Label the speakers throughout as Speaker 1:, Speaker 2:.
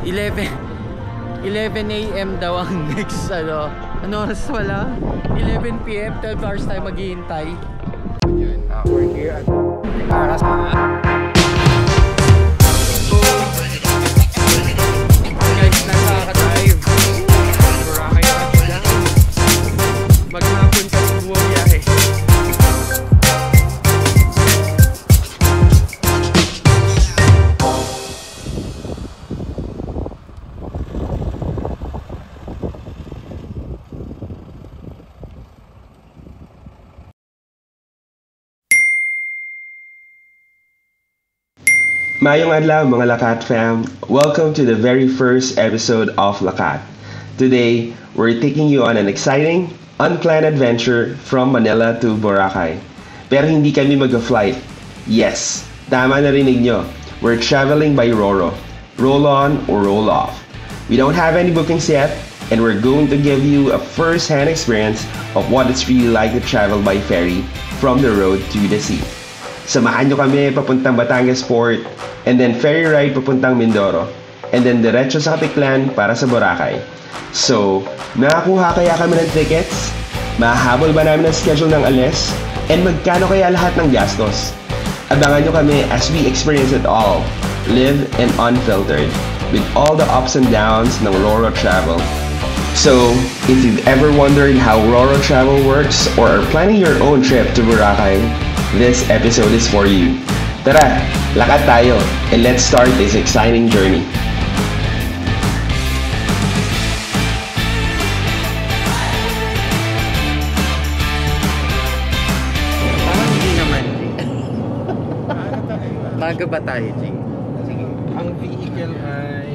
Speaker 1: 11 a.m. daw ang next ano oras wala? 11 p.m. 12 hours tayo maghihintay.
Speaker 2: We're here at
Speaker 1: guys, nakaka-drive Boracay touchdown. Maghapon ka bumiyahe.
Speaker 3: Mayong adlaw mga Lakat fam. Welcome to the very first episode of Lakat. Today, we're taking you on an exciting, unplanned adventure from Manila to Boracay. Pero hindi kami mag-flight. Yes, tama narinig nyo. We're traveling by Roro. Roll on or roll off. We don't have any bookings yet, and we're going to give you a first-hand experience of what it's really like to travel by ferry from the road to the sea. Samahan nyo kami papuntang Batangas Port, and then ferry ride papuntang Mindoro, and then diretso sa Katiklan para sa Boracay. So, nakakuha kaya kami ng tickets? Mahahabol ba namin ang schedule ng alis? And magkano kaya lahat ng gastos? Abangan nyo kami as we experience it all, live and unfiltered, with all the ups and downs ng Roro travel. So, if you've ever wondered how Roro travel works or are planning your own trip to Boracay, this episode is for you. Tara, lakad tayo, and let's start this exciting journey.
Speaker 1: Parang hindi naman, Jing. Maga ba tayo, Jing?
Speaker 2: Sige, ang vehicle ay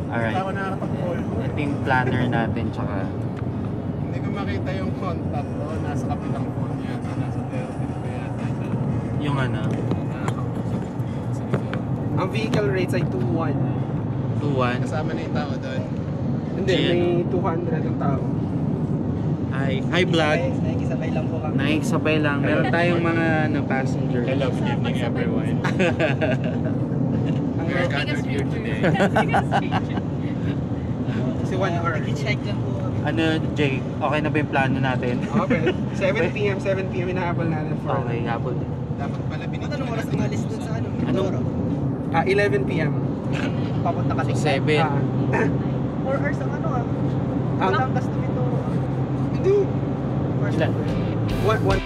Speaker 1: Alright. Ito yung planner natin, tsaka
Speaker 2: hindi ko makita yung contact doon. Nasa kapilang phone yata. Nasa 30 pa yata.
Speaker 1: yung ano,
Speaker 2: Ang vehicle rates ay 2-1.
Speaker 1: 2-1.
Speaker 2: Kasama na yung tao doon. Hindi,
Speaker 1: Ayan.
Speaker 2: may 200 ang tao.
Speaker 1: Hi vlog.
Speaker 4: Nakikisabay lang po kami.
Speaker 1: Nakikisabay lang. Meron tayong mga passenger.
Speaker 2: Hello, good evening everyone.
Speaker 4: Ang
Speaker 2: We're gathered here today.
Speaker 4: Kasi 1 hour. I-check lang po kami.
Speaker 1: Ano, Jake? Okay na ba yung plano natin?
Speaker 2: Okay. 7 p.m. hinahabol natin for
Speaker 1: Okay, habol.
Speaker 2: dapat pala binigyan.
Speaker 4: Anong oras umalis dun sa ano?
Speaker 1: Anong-
Speaker 4: Mindoro?
Speaker 2: 11 p.m.
Speaker 4: Papunta kasi.
Speaker 1: 7.
Speaker 4: 4 hours ang ano ah.
Speaker 2: Ang
Speaker 4: Batangas to Mindoro ah.
Speaker 2: hindi.
Speaker 4: 4 hours.
Speaker 1: Ilan?
Speaker 2: One.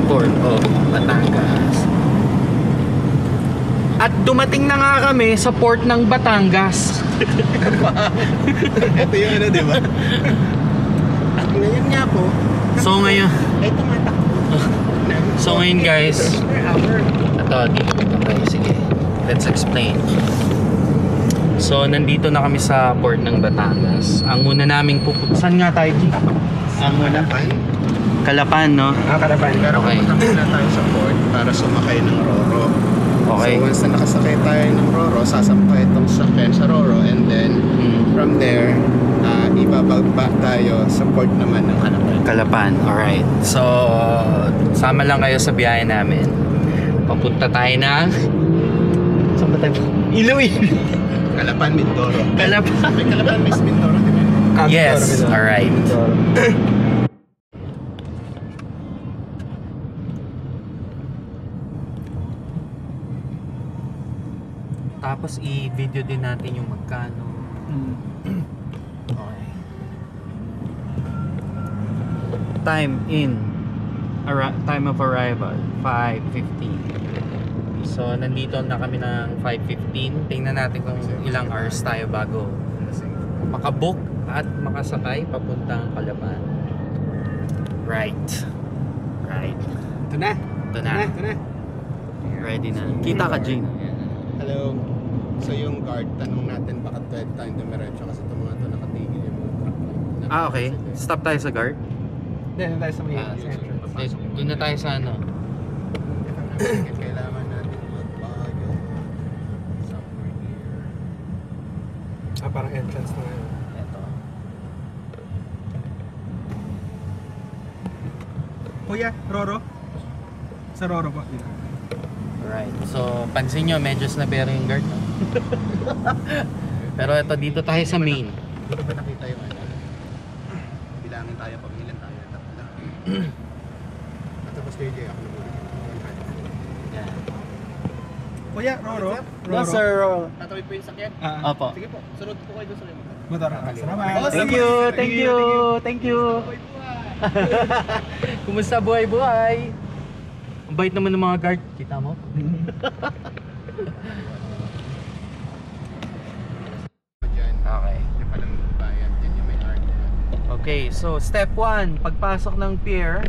Speaker 1: Port of Batangas. At dumating na nga kami sa port ng Batangas.
Speaker 2: Ito yung ano, di ba? Ngayon nga po.
Speaker 1: So ngayon,
Speaker 4: Ay, tumatakbo.
Speaker 1: so ngayon guys,
Speaker 4: Per hour.
Speaker 1: ito, dito tayo, sige. Let's explain. So nandito na kami sa port ng Batangas. Ang una naming saan nga tayo, G? Ang una? Kalapan, no?
Speaker 2: Kalapan. Pero
Speaker 1: Okay.
Speaker 2: pupunta muna tayo sa port para sumakay ng Roro.
Speaker 1: Okay.
Speaker 2: So once na nakasakay tayo ng Roro, sasampa itong sakyan sa Roro, and then from there, ibababa tayo sa port naman ng Hanapan.
Speaker 1: Calapan, alright. So, sama lang kayo sa biyahe namin. Papunta tayo ng... Saan ba tayo? Iloilo!
Speaker 2: Calapan, Mindoro.
Speaker 1: Calapan.
Speaker 2: May Calapan, Miss Mindoro, di ba?
Speaker 1: Yes, alright. Tapos i-video din natin yung magkano. Okay. Time of arrival 5:15. So nandito na kami ng 5:15. Tingnan natin kung ilang hours tayo bago makabook at makasakay papuntang Calapan. Right.
Speaker 2: Ito na.
Speaker 1: Ito na. Ready na. Kita ka, Jane.
Speaker 2: Hello. So yung guard, tanong natin baka pwede tayong dumiretso kasi itong mga ito nakatigil yung mga truck.
Speaker 1: Okay. Stop tayo sa guard.
Speaker 4: Hindi, na tayo sa may
Speaker 1: Ah,
Speaker 4: entrance.
Speaker 1: Doon na tayo sa ano.
Speaker 2: Kailangan natin magbago. Somewhere here.
Speaker 4: Parang entrance na ngayon.
Speaker 1: Ito.
Speaker 4: Kuya, Roro? Sa Roro po.
Speaker 1: Alright. So, pansin nyo, medyo snabero yung guard. No? Pero ito, dito tayo sa main.
Speaker 2: Dito ba nakita yung ano? Bilangin tayo pag ilan tayo. Tatlo. At tapos kayo, Jay, ako na muna.
Speaker 1: Yan.
Speaker 4: Kuya, Roro?
Speaker 1: Yes, sir.
Speaker 2: Tatawid po yung sakyan?
Speaker 1: Opo.
Speaker 2: Sige po, sunod po kayo doon sa remote.
Speaker 4: Motor. Salamat.
Speaker 1: Thank you. Kumusta buhay? Ang bait naman ng mga guard. Kita mo?
Speaker 2: Diyan.
Speaker 1: Okay.
Speaker 2: Yung palang bayan. Diyan yung may art.
Speaker 1: Okay, so step 1, pagpasok ng pier,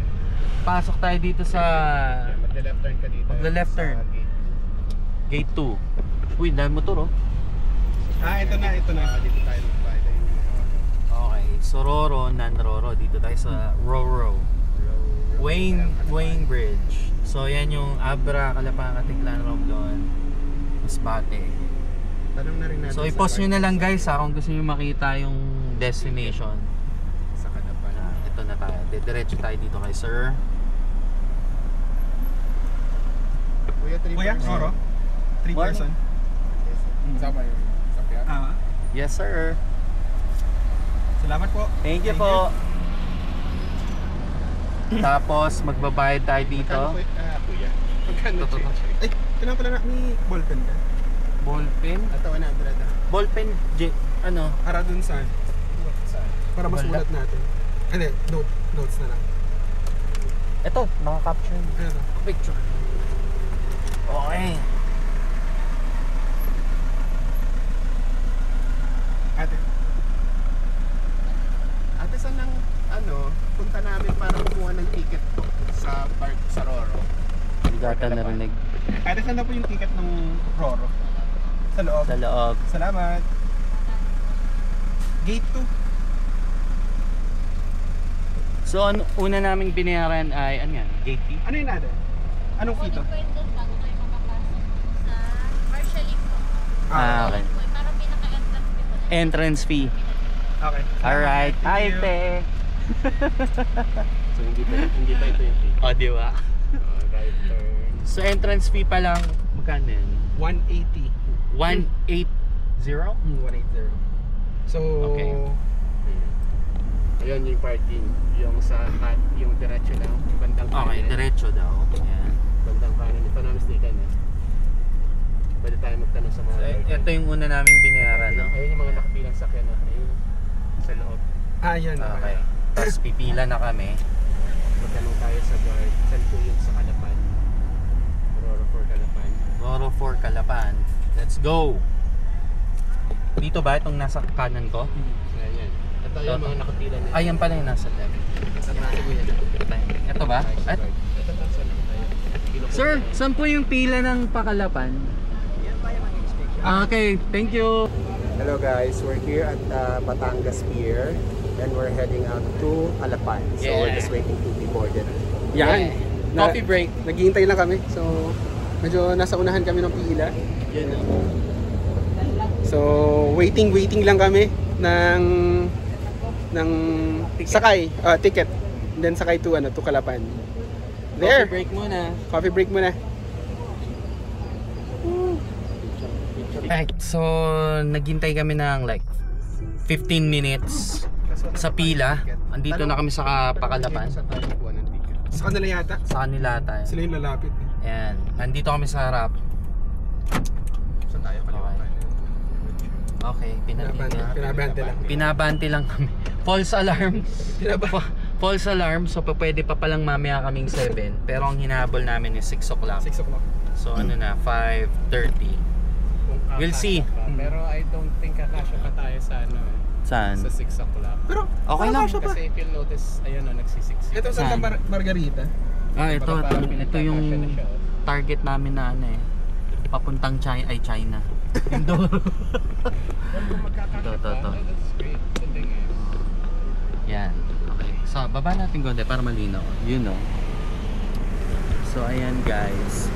Speaker 1: pasok tayo dito sa
Speaker 2: Magla-left turn ka dito.
Speaker 1: Magla-left turn.
Speaker 2: Sa gate.
Speaker 1: gate 2. Uy, dahil motor oh.
Speaker 4: Ito na.
Speaker 2: Dito tayo magbayad. Ayun yung
Speaker 1: Okay, so Roro, non-Roro. Dito tayo sa Roro. Wayne Bridge. So yan yung Abra, Calapan, Katiklan, Romblon, Masbate.
Speaker 2: Tanong na rin natin
Speaker 1: So
Speaker 2: sa
Speaker 1: i-post nyo
Speaker 2: guard
Speaker 1: na lang guys ha, kung gusto nyo makita yung destination.
Speaker 2: sa Calapan.
Speaker 1: Ito na tayo. Diretso tayo dito kay sir.
Speaker 2: Kuya, 3
Speaker 4: Kuya, Roro? 3 person?
Speaker 2: Sama yung sakyan.
Speaker 1: Yes sir.
Speaker 4: Salamat po.
Speaker 1: Thank you po. Tapos magbabayad tayo dito.
Speaker 2: Kuya. Magkano
Speaker 1: Ito.
Speaker 2: change?
Speaker 4: Ay, kailangan pala na may ballpen ka.
Speaker 1: Ballpen.
Speaker 2: Ito, 100 ah.
Speaker 1: Ballpen, ano?
Speaker 4: Para dun sa
Speaker 2: Saan?
Speaker 4: para masulat natin. Hindi, notes na lang.
Speaker 1: Ito, naka-capture.
Speaker 4: Ano?
Speaker 1: Picture. Okay.
Speaker 4: Ate.
Speaker 2: Ate, saan ang punta namin para kumuha ng ticket sa park sa Roro?
Speaker 1: Hindi data narinig.
Speaker 4: Ate, saan na po yung ticket ng Roro? Sa loob.
Speaker 1: Sa loob.
Speaker 4: Salamat. Gate 2.
Speaker 1: So, una naming binayaran ay, ano yan? Gate fee?
Speaker 4: Ano yun natin? Anong fee to?
Speaker 5: Kunin ko yun doon bago kayo makapasok sa partially po.
Speaker 1: Okay.
Speaker 5: Parang pinaka-entrance fee po.
Speaker 1: Entrance fee.
Speaker 4: Okay.
Speaker 1: Alright.
Speaker 4: Thank
Speaker 1: Hi,
Speaker 4: you.
Speaker 1: te.
Speaker 2: So, hindi pa ito yung ticket.
Speaker 1: O, di ba?
Speaker 2: Right turn.
Speaker 1: So, entrance fee pa lang, magkano yun?
Speaker 4: 180.
Speaker 1: 180?
Speaker 4: 180. So,
Speaker 1: Okay.
Speaker 2: Ayun yung parking. Yung yung diretso lang. Bandang kanan.
Speaker 1: Okay, diretso daw. Yan.
Speaker 2: Bandang kanan. Ito na mistaken eh. Pwede tayo magtanong sa mga
Speaker 1: So,
Speaker 2: guard.
Speaker 1: ito yung una naming binayaran, no?
Speaker 2: Ayun yung mga nakapilang sakyan na. Ayun. Sa loob.
Speaker 4: yan.
Speaker 1: Okay. Tapos pipila na kami.
Speaker 2: Magtanong tayo sa guard. Saan po yung sa Calapan? Roro for Calapan.
Speaker 1: Roro for Calapan. Let's go! Dito ba? Itong nasa kanan ko?
Speaker 2: Ayan. Ito yung mga nakapila na.
Speaker 1: Ayan pala yung nasa left. Ito ba? At,
Speaker 2: Ito lang saan lang tayo.
Speaker 1: sir, saan po yung pila ng Pakalapan? Okay, thank you.
Speaker 2: Hello guys, we're here at Batangas Pier and we're heading out to Calapan. So we're
Speaker 1: Yeah.
Speaker 2: just waiting to be boarded.
Speaker 4: Yan.
Speaker 1: Coffee break.
Speaker 4: Naghihintay lang kami. So, medyo nasa unahan kami ng pila. So, waiting lang kami ng ng sakay, ticket. Then sakay to Calapan. There.
Speaker 1: Coffee break muna.
Speaker 4: Coffee break muna.
Speaker 1: Alright, so naghintay kami ng like 15 minutes sa pila. Andito na kami sa Pakalapan.
Speaker 2: Sa tayo kuha ng ticket.
Speaker 4: Sa kanila yata.
Speaker 1: Sa kanila tayo.
Speaker 4: Sila yung lalapit.
Speaker 1: Ayan, nandito kami sa harap.
Speaker 2: Sa tayo kaliwa tayo.
Speaker 1: Okay,
Speaker 4: Pinabante lang.
Speaker 1: pinabante lang kami. False alarm. False alarm, so pwede pa palang mamaya kaming 7. Pero ang hinabol namin is 6 o'clock.
Speaker 4: 6 o'clock.
Speaker 1: So ano na, 5:30. We'll see.
Speaker 6: Pero I don't think kakasya pa tayo sa
Speaker 1: Saan?
Speaker 6: sa 6 o'clock.
Speaker 4: Pero,
Speaker 1: Okay lang.
Speaker 4: kasya pa.
Speaker 6: Kasi if you'll notice, ayun nagsisiksi.
Speaker 4: Ito Santa Margarita.
Speaker 1: Ito yung target namin na papuntang China. Indoro. Ito.
Speaker 6: That's great. Good thing
Speaker 1: Yan. Okay. So, baba natin konti para malinaw. You know. So, ayan guys.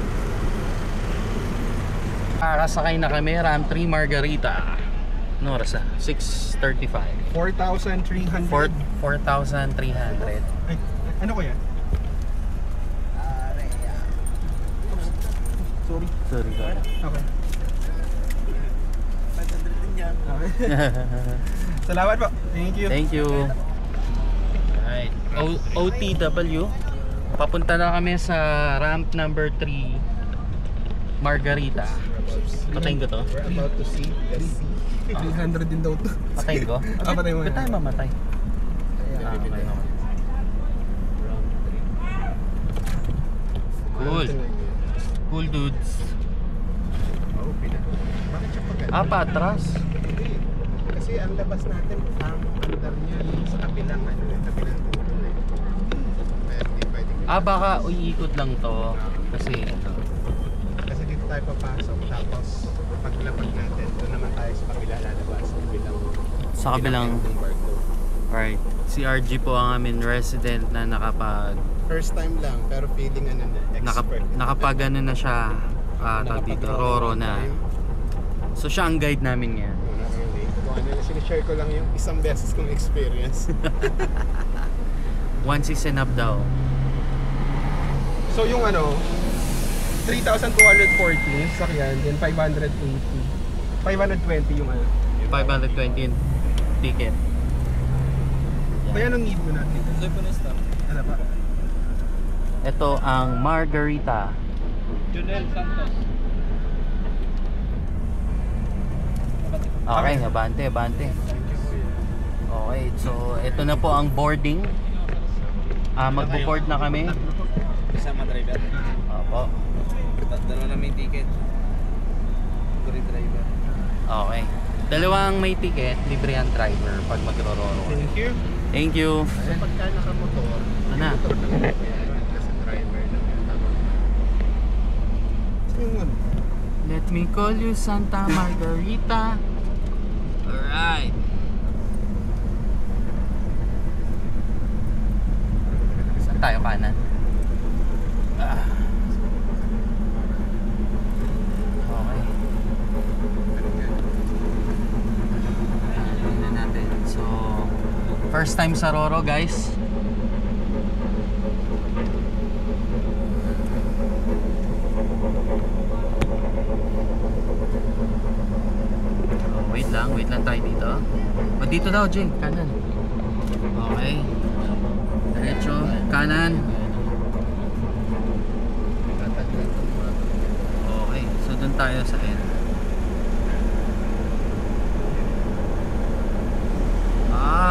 Speaker 1: Kakasakay na kami, Ram 3 Margarita. Ano oras na? 6:35.
Speaker 4: 4,300.
Speaker 1: 4,300.
Speaker 4: Ay, ano ko yan? Sorry.
Speaker 1: Sorry.
Speaker 4: Okay. Okay. Salamat po. Thank you.
Speaker 1: Thank you. Alright. OTW. Papunta na kami sa ramp number 3 Margarita. Patayin ko to.
Speaker 2: We're about to see the sea.
Speaker 4: 300 din daw to.
Speaker 1: Patayin ko?
Speaker 4: Patay mo
Speaker 1: Ba't tayo mamatay? Okay. Cool. Cool dudes.
Speaker 2: Oh, bakit siya paganda?
Speaker 1: Patras.
Speaker 2: Hindi. Kasi ang labas natin, ang andar niya sa kabilang kabilang tulo eh. Kaya hindi pwedeng.
Speaker 1: Baka uiikot lang to. Kasi ito.
Speaker 2: Kasi dito tayo papasok, tapos paglapag natin, doon naman tayo sa kabila lalabas.
Speaker 1: Sa kabilang.
Speaker 2: barko.
Speaker 1: Alright. Si RG po ang amin resident na
Speaker 2: First time lang, pero feeling expert.
Speaker 1: nakapag ano na siya. Tawag dito, Roro na. So siya ang guide namin ngayon.
Speaker 2: Not really. Kung sinishare ko lang yung isang beses kong experience.
Speaker 1: Once is enough daw.
Speaker 4: So yung 3,240 sakyan, then 580. 520 yung
Speaker 1: 520 yung ticket.
Speaker 4: Kaya anong need mo natin? Ano pa?
Speaker 1: Ito ang Margarita.
Speaker 6: Junel Santos.
Speaker 1: Okay, abante. Okay, so ito na po ang boarding. Magbo-board na kami.
Speaker 6: Isama driver.
Speaker 1: Opo.
Speaker 6: Dalawa na may ticket. Guri driver.
Speaker 1: Okay. Dalawang may ticket, libre ang driver pag magro-roro.
Speaker 4: Thank you.
Speaker 1: Thank you.
Speaker 2: So pagka nakamotor,
Speaker 1: Ano?
Speaker 2: motor lang yan. Kasi driver lang yan.
Speaker 4: Yung
Speaker 1: Let me call you Santa Margarita. Alright. Saan tayo kanan? Okay. Tingnan natin. So, first time sa Roro guys. Wait lang tayo dito. Dito daw, Jing, kanan. Okay. Diretso, kanan. Okay, so dun tayo sa end.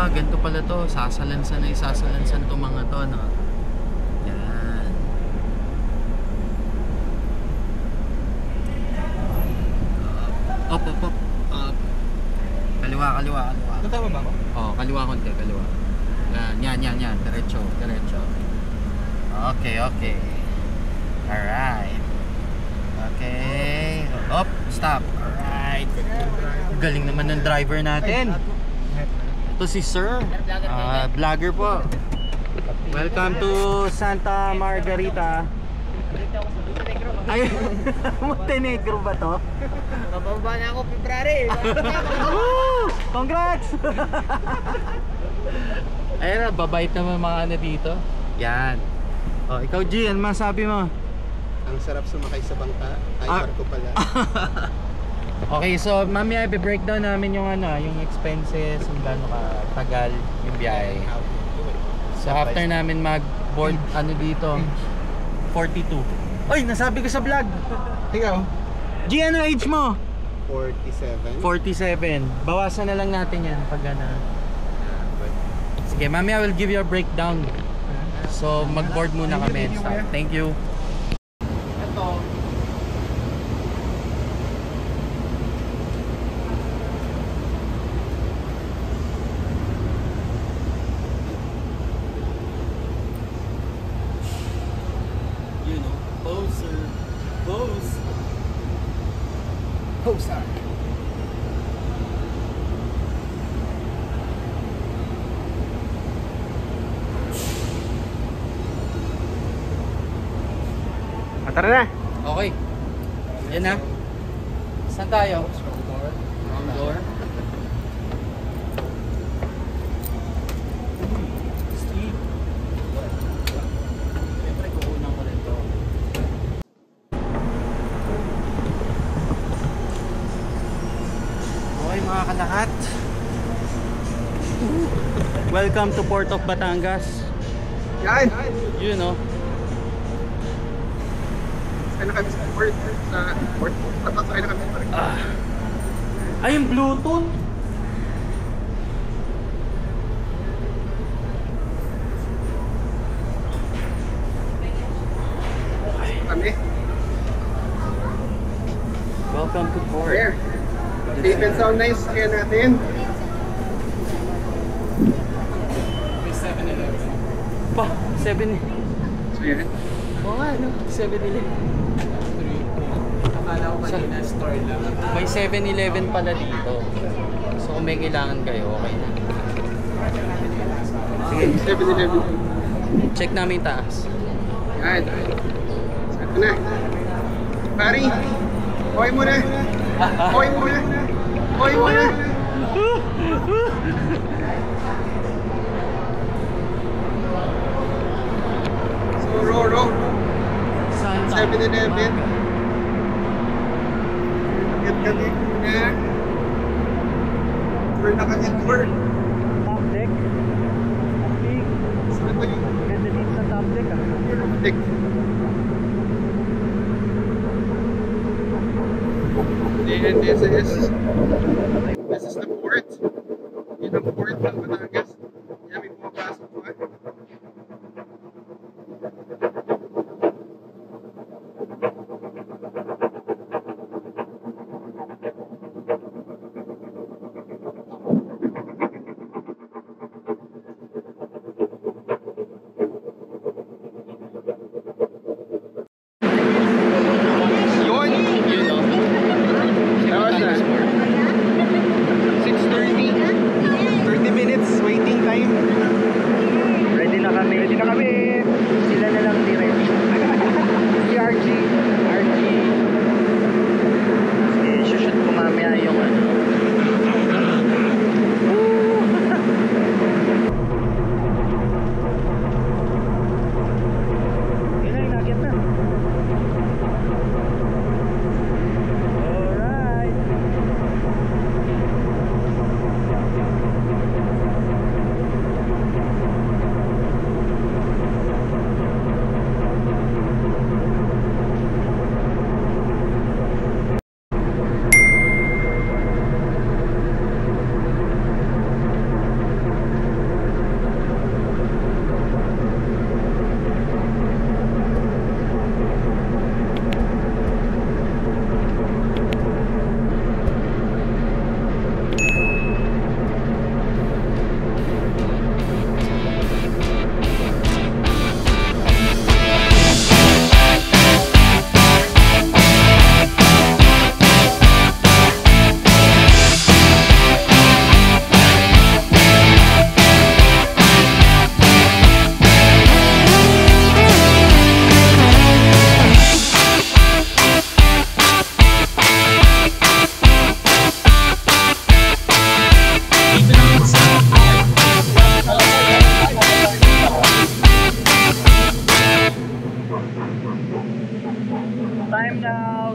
Speaker 1: Ganito pala to. Isasalansan to mga to, no? Yan. Up. Kaliwa.
Speaker 4: Tama ba ako?
Speaker 1: Kaliwa konti, kaliwa. Yan. Diretso. Okay. Alright. Okay. Up, stop. Alright. Galing naman ng driver natin. Ito si Sir. Vlogger po. Welcome to Santa Margarita. Ay, Montenegro ba to?
Speaker 6: Bababa na ako, February.
Speaker 1: Woo! Congrats! Ayun na, babait naman mga ano dito. Yan. Oh, ikaw G, ano masabi mo?
Speaker 2: Ang sarap sumakay sa bangka. Ay,
Speaker 1: Ah.
Speaker 2: barko pala.
Speaker 1: Okay, so mamaya i-breakdown namin yung ano, yung expenses, kung gaano katagal yung biyahe. So after namin mag-board ano dito, 42. Oy, nasabi ko sa vlog.
Speaker 2: Ikaw?
Speaker 1: G, ano age mo?
Speaker 2: 47.
Speaker 1: 47. Bawasan na lang natin yan pag ano. Sige, mamaya I will give you a breakdown. So mag-board muna kami and stuff. Thank you. Ito. You know, poser. Pose.
Speaker 2: Poster.
Speaker 4: Tara na.
Speaker 1: Okay. Yan na. Saan tayo? Wrong door. Steve. Siyempre kukunan ko rin to. Okay mga kalahat. Welcome to Port of Batangas.
Speaker 4: Yan.
Speaker 1: You know.
Speaker 4: Sakay na kami sa port. Sa port. Sakay na kami sa port.
Speaker 1: Ay, yung Bluetooth.
Speaker 4: Kami.
Speaker 1: Welcome to Port.
Speaker 4: There. Safe and sound nice. Kaya natin.
Speaker 1: Pa, 7.
Speaker 4: So yan.
Speaker 1: Oo nga, no? 7-Eleven.
Speaker 6: Akala ko kanina store lang.
Speaker 1: May 7-Eleven pala dito. So kung may kailangan kayo, okay na. Sige,
Speaker 4: 7-Eleven.
Speaker 1: check namin yung taas.
Speaker 4: Yan. Ito na. Pari. Okay muna. Okay muna. Okay muna. So, Roro.
Speaker 1: Saan
Speaker 4: 7-Eleven. Get kami na. Tour na kami tour.
Speaker 1: Top deck. Big.
Speaker 4: Saan ba yung
Speaker 1: Ganda dito sa top deck ah.
Speaker 4: deck? And this is the port. Yun ang port ng Batangas. Yan, may pumapasok pa. Yun!
Speaker 1: You know.
Speaker 4: Tapos na.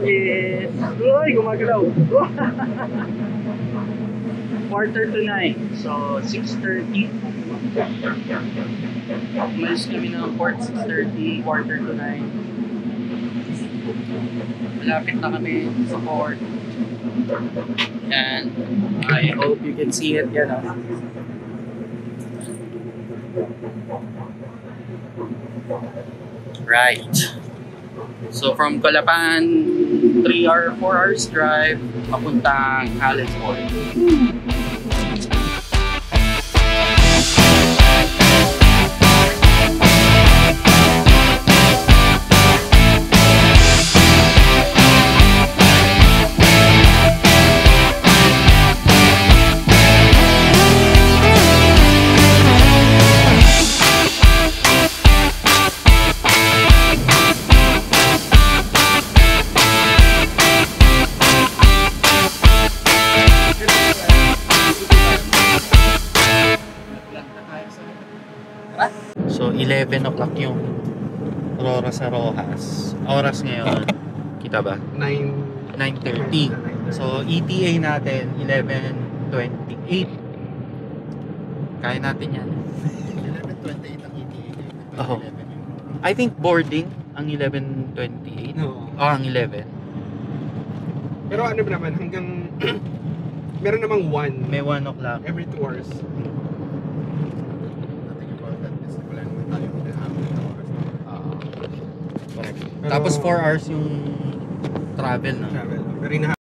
Speaker 1: is... Uy, gumagalaw! 8:45. So, 6:30. Umalis kami ng port 6:30, 8:45. Malapit na kami sa port. And I hope you can see it. Yan, oh. Right. So from Calapan, 3 or 4 hours drive, papuntang Halles Port. So 11 o'clock yung Aurora sa Rojas. Oras ngayon, kita ba? 9:30. So ETA natin 11:28. Kaya natin yan.
Speaker 2: 11:28 ang ETA.
Speaker 1: Oo. I think boarding ang 11:28.
Speaker 4: No.
Speaker 1: Ang 11.
Speaker 4: Pero ano ba naman, hanggang meron namang 1
Speaker 1: May 1 o'clock.
Speaker 4: every 2 hours.
Speaker 2: Nothing important is wala naman tayo hinahabol na oras.
Speaker 1: Correct.
Speaker 4: Pero-
Speaker 1: Tapos 4 hours yung travel, no?
Speaker 4: Travel. Pero hinahabol.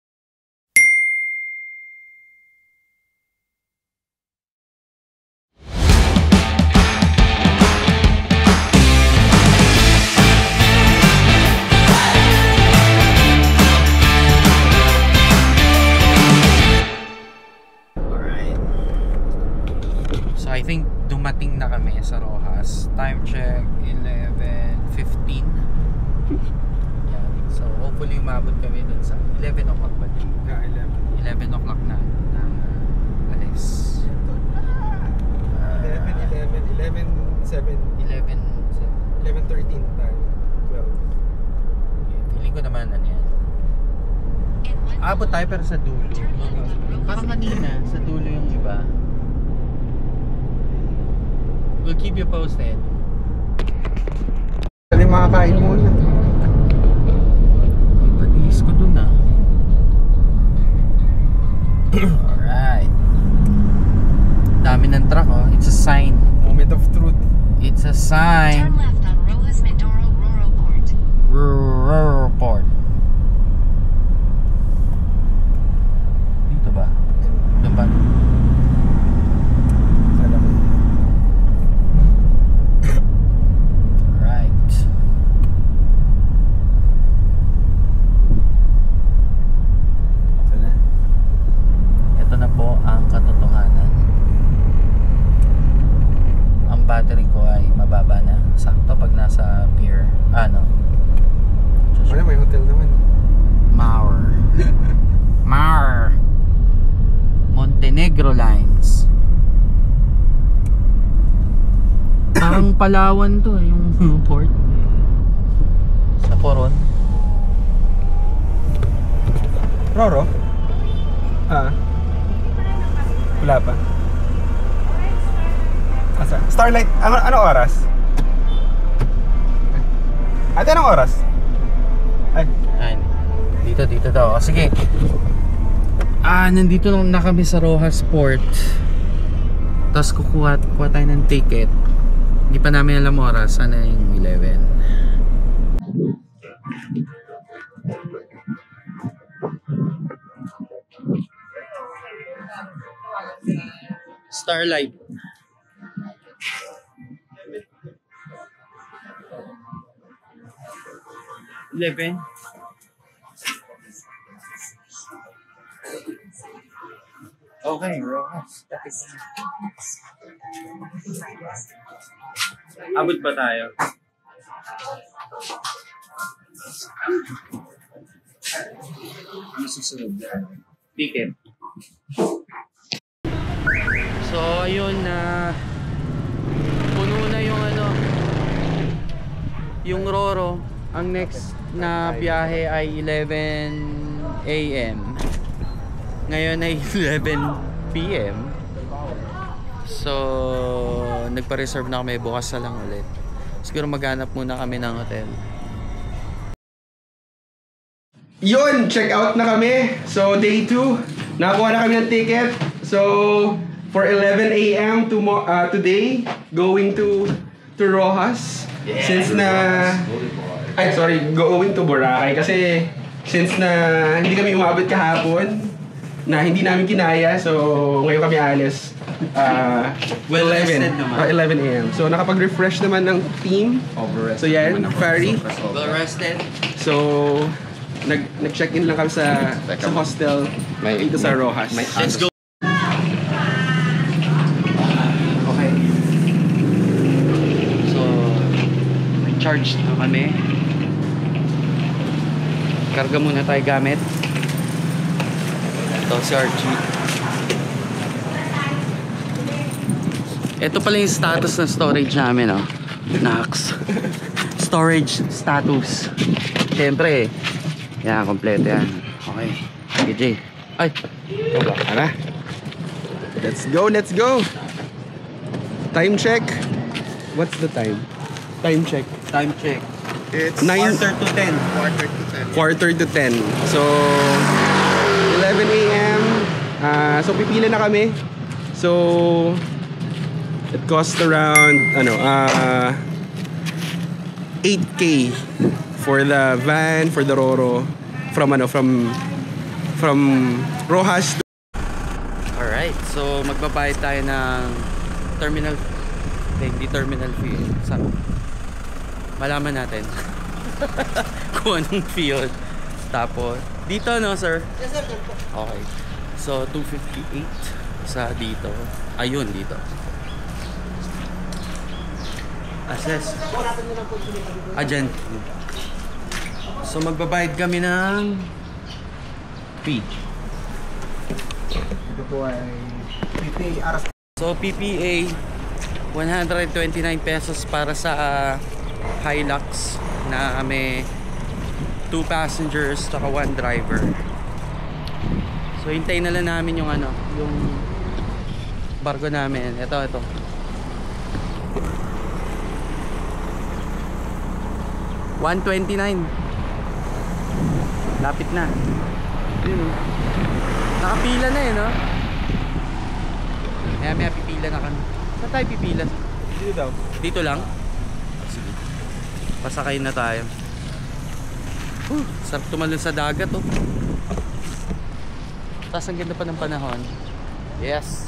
Speaker 1: Alright. So I think dumating na kami sa Rojas. Time check 11:15. Yan. So hopefully umabot kami dun sa 11 o'clock ba din? 11 o'clock na alis.
Speaker 4: 11:13 tayo. 12.
Speaker 1: Feeling ko naman ano yan. Abot tayo pero sa dulo. Parang kanina, sa dulo yung iba. We'll keep you posted.
Speaker 4: Dali makakain muna.
Speaker 1: Ipatis ko dun ah. Alright. Dami ng truck oh. It's a sign.
Speaker 4: Moment of truth.
Speaker 1: It's a sign.
Speaker 5: Turn left on Rojas Mindoro Rural Port.
Speaker 1: Rural Port. Dito ba? Doon ba? Right.
Speaker 4: Sana.
Speaker 1: Ito na po ang katotohanan. Ang battery ko ay mababa na. Sakto pag nasa pier. Ano?
Speaker 4: Wala, may hotel naman.
Speaker 1: Maur. Maur. Montenegro Lines. Parang Palawan to yung port. Sa Coron.
Speaker 4: Roro? Wala pa. Asa? Starlight, anong oras? Ate, anong oras? Ay,
Speaker 1: Ayun. Dito daw. O, sige. Nandito na kami sa Rojas Port. Tapos kukuha tayo ng ticket. Hindi pa namin alam oras. Sana yung 11. Starlight. Eleven. Okay, Rojas. Abot ba tayo? Ano susunod? Ticket. So, ayun na puno na yung ano, yung Roro. Ang next na biyahe ay 11 AM. Ngayon ay 11 PM. So, nagpa-reserve na kami. Bukas na lang ulit. Siguro maghanap muna kami ng hotel.
Speaker 3: Yun, check out na kami. So, day 2. Nakakuha na kami ng ticket. So, for 11 AM today, going to Rojas. Since na... Ay, sorry, going to Boracay. Kasi, since na hindi kami umabot kahapon, na hindi namin kinaya, so ngayon kami alis. 11 AM. So, nakapag-refresh naman ng team. So, yan, Fari.
Speaker 1: Well rested.
Speaker 3: So, nag-check-in lang kami sa hostel dito sa Rojas.
Speaker 1: Let's go. Okay. So, nag-charge na kami. Karga muna tayo gamit. Ito si Archie. Ito pala yung status ng storage namin, oh. Nax. Storage status. Siyempre, yan, kompleto yan. Okay. Sige, Jay. Ay!
Speaker 3: Ito ba? Ano? Let's go! Time check. What's the time? Time check.
Speaker 1: Time check.
Speaker 2: It's
Speaker 3: quarter
Speaker 1: to 10.
Speaker 3: Quarter to 10. So, 11 AM. So, pipila na kami. So, it cost around, 8K for the van, for the Roro. From Rojas to...
Speaker 1: Alright, so magbabayad tayo ng terminal, hindi terminal fee. Malaman natin kung anong fee yun. Tapos, dito no sir? Yes sir, okay. So, 258 sa dito. Ayun, dito. Assess. Dyan. So, magbabayad kami ng fee.
Speaker 2: Ito po ay PPA Aras.
Speaker 1: So PPA 129 pesos para sa Hilux na may 2 passengers tsaka 1 driver. So hintayin na lang namin yung yung barko namin. Ito. $129. Lapit na. Yun. Nakapila na no? May pipila na kami. Saan tayo pipila?
Speaker 3: Dito daw.
Speaker 1: Dito lang? Sige. Pasakay na tayo. Sarap tumalon sa dagat Tapos ang ganda pa ng panahon. Yes.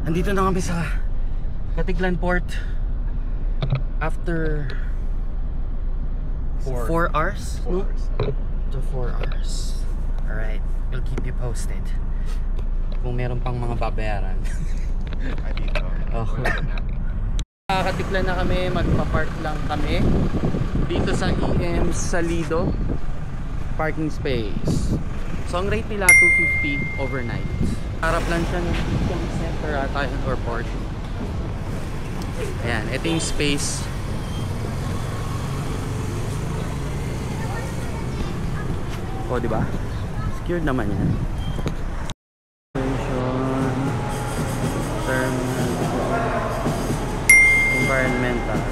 Speaker 1: Andito na kami sa Katiklan Port after 4 hours, no? To 4 hours. Alright, we'll keep you posted kung meron pang mga babayaran. Okay. Katiklan na kami, magpa-park lang kami dito sa EM Salido parking space. So ang rate nila 250 overnight. Harap lang siya ng center ata or port. Ayan, ito yung space. O, diba? Secured naman yan. Terminal, environmental.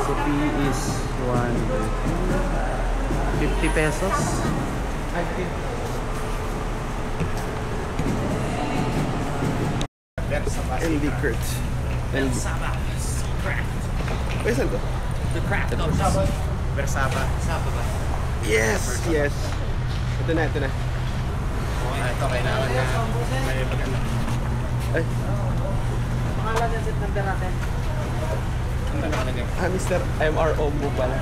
Speaker 1: So fee is 50 pesos.
Speaker 2: LD Kurt.
Speaker 1: Bersaba.
Speaker 2: Where's that?
Speaker 1: The craft of
Speaker 2: Bersaba.
Speaker 1: ba?
Speaker 2: Yes, yes. Ito na.
Speaker 1: Ito kailangan na may maganda.
Speaker 2: Ay.
Speaker 1: Pangalan ng set number natin. Ano nakalagay?
Speaker 2: Mr. MR Ombo pala.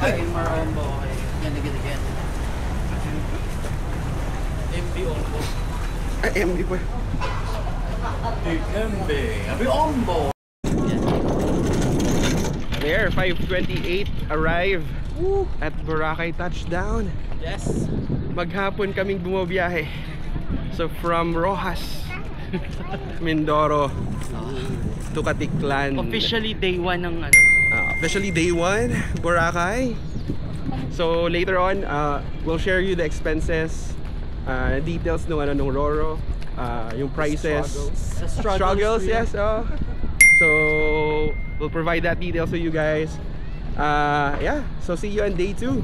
Speaker 1: Ay, MR Ombo. Okay. Again. MB Ombo.
Speaker 2: Ay, MB pa.
Speaker 1: MB Ombo.
Speaker 2: There, 5:28 arrive at Boracay touchdown.
Speaker 1: Yes.
Speaker 2: Maghapon kaming bumabiyahe. So from Rojas, Mindoro to Katiklan.
Speaker 1: Officially day 1 ng ano.
Speaker 2: Officially day 1, Boracay. So later on, we'll share you the expenses, details ng Roro, yung prices,
Speaker 1: The struggles,
Speaker 2: yes. So we'll provide that details to you guys. Yeah, so see you on day 2.